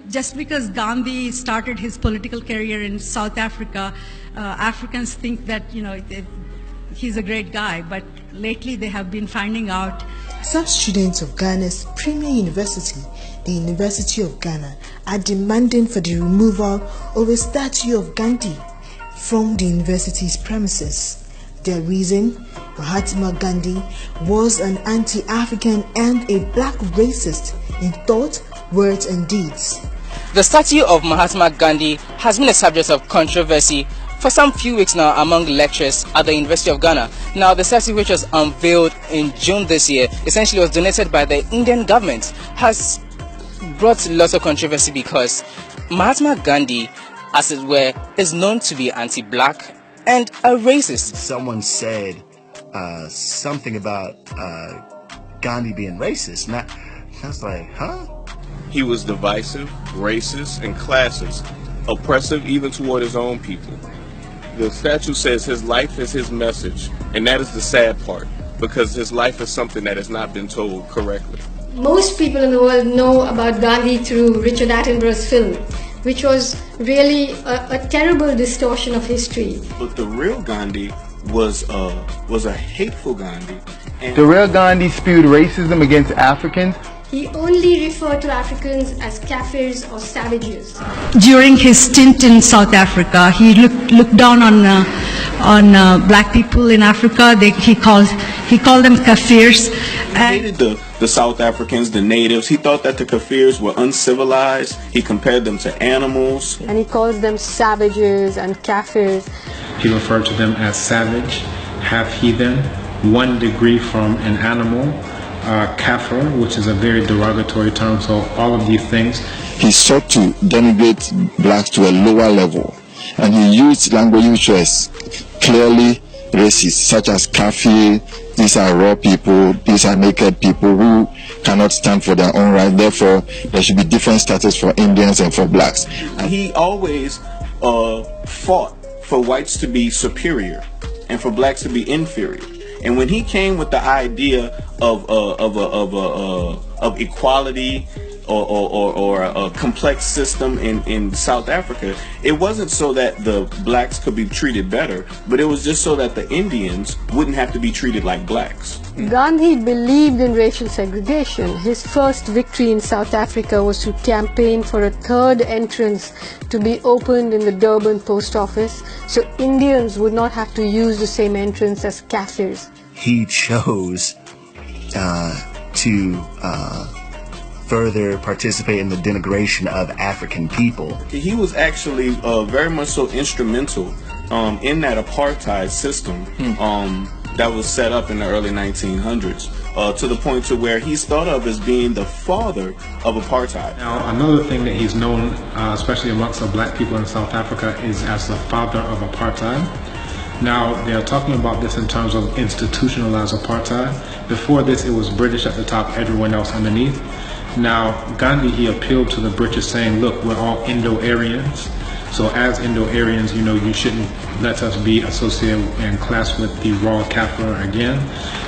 just because Gandhi started his political career in South Africa, Africans think that, he's a great guy, but lately they have been finding out. Some students of Ghana's premier university, the University of Ghana, are demanding for the removal of a statue of Gandhi from the university's premises. Their reason? Mahatma Gandhi was an anti-African and a black racist in thought, words and deeds. The statue of Mahatma Gandhi has been a subject of controversy for some few weeks now among lecturers at the University of Ghana. Now, the statue, which was unveiled in June this year, essentially was donated by the Indian government, has brought lots of controversy because Mahatma Gandhi, as it were, is known to be anti-black and a racist. Someone said something about Gandhi being racist. And I was like, huh? He was divisive, racist, and classist, oppressive even toward his own people. The statue says his life is his message, and that is the sad part, because his life is something that has not been told correctly. Most people in the world know about Gandhi through Richard Attenborough's film, which was really a terrible distortion of history. But the real Gandhi was a hateful Gandhi. The real Gandhi spewed racism against Africans. He only referred to Africans as Kafirs or savages. During his stint in South Africa, he looked down on black people in Africa. He called them Kafirs. He hated the South Africans, the natives. He thought that the Kafirs were uncivilized. He compared them to animals. And he calls them savages and Kafirs. He referred to them as savage, half heathen, 1 degree from an animal. Kafir, which is a very derogatory term, so all of these things. He sought to denigrate blacks to a lower level, and he used language which was clearly racist, such as kafir, these are raw people, these are naked people who cannot stand for their own right, therefore there should be different status for Indians and for blacks. He always fought for whites to be superior and for blacks to be inferior. And when he came with the idea of equality or a complex system in South Africa, it wasn't so that the blacks could be treated better, but it was just so that the Indians wouldn't have to be treated like blacks. Gandhi believed in racial segregation. His first victory in South Africa was to campaign for a third entrance to be opened in the Durban post office, so Indians would not have to use the same entrance as Kafirs. He chose to further participate in the denigration of African people. He was actually very much so instrumental in that apartheid system that was set up in the early 1900s, to the point to where he's thought of as being the father of apartheid. Now, another thing that he's known, especially amongst the black people in South Africa, is as the father of apartheid. Now, they're talking about this in terms of institutionalized apartheid. Before this, it was British at the top, everyone else underneath. Now, Gandhi, he appealed to the British saying, look, we're all Indo-Aryans. So as Indo-Aryans, you shouldn't let us be associated and classed with the raw Kafir again.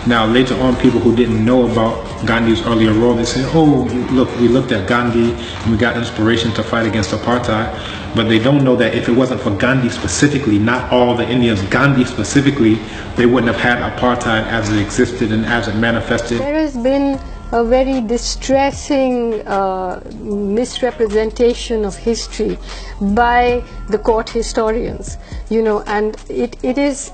Now, later on, people who didn't know about Gandhi's earlier role, they said, oh, look, we looked at Gandhi and we got inspiration to fight against apartheid. But they don't know that if it wasn't for Gandhi specifically, not all the Indians, Gandhi specifically, they wouldn't have had apartheid as it existed and as it manifested. There has been a very distressing misrepresentation of history by the court historians, and it is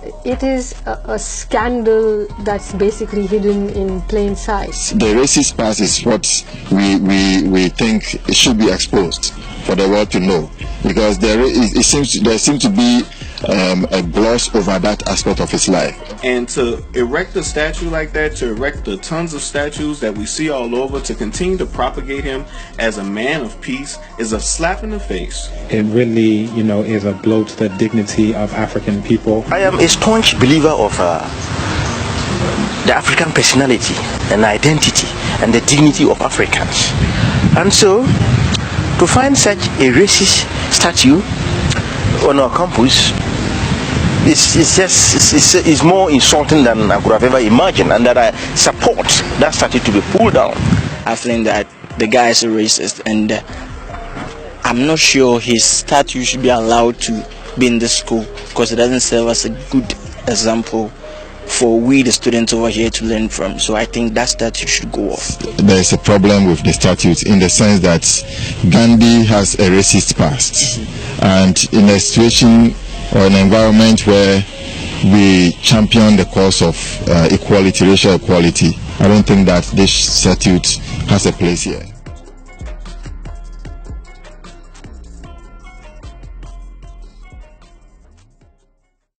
a scandal that's basically hidden in plain sight. The racist past is what we think it should be exposed for the world to know, because there seems to be a gloss over that aspect of his life. And to erect a statue like that, to erect the tons of statues that we see all over, to continue to propagate him as a man of peace, is a slap in the face. It really, is a blow to the dignity of African people. I am a staunch believer of the African personality and identity and the dignity of Africans. And so, to find such a racist statue on our campus, it's more insulting than I could have ever imagined, and that I support that statue to be pulled down. I think that the guy is a racist, and I'm not sure his statue should be allowed to be in the school, because it doesn't serve as a good example for we the students over here to learn from. So I think that statue should go off. There is a problem with the statute in the sense that Gandhi has a racist past, and in a situation or an environment where we champion the cause of equality, racial equality, I don't think that this statute has a place here.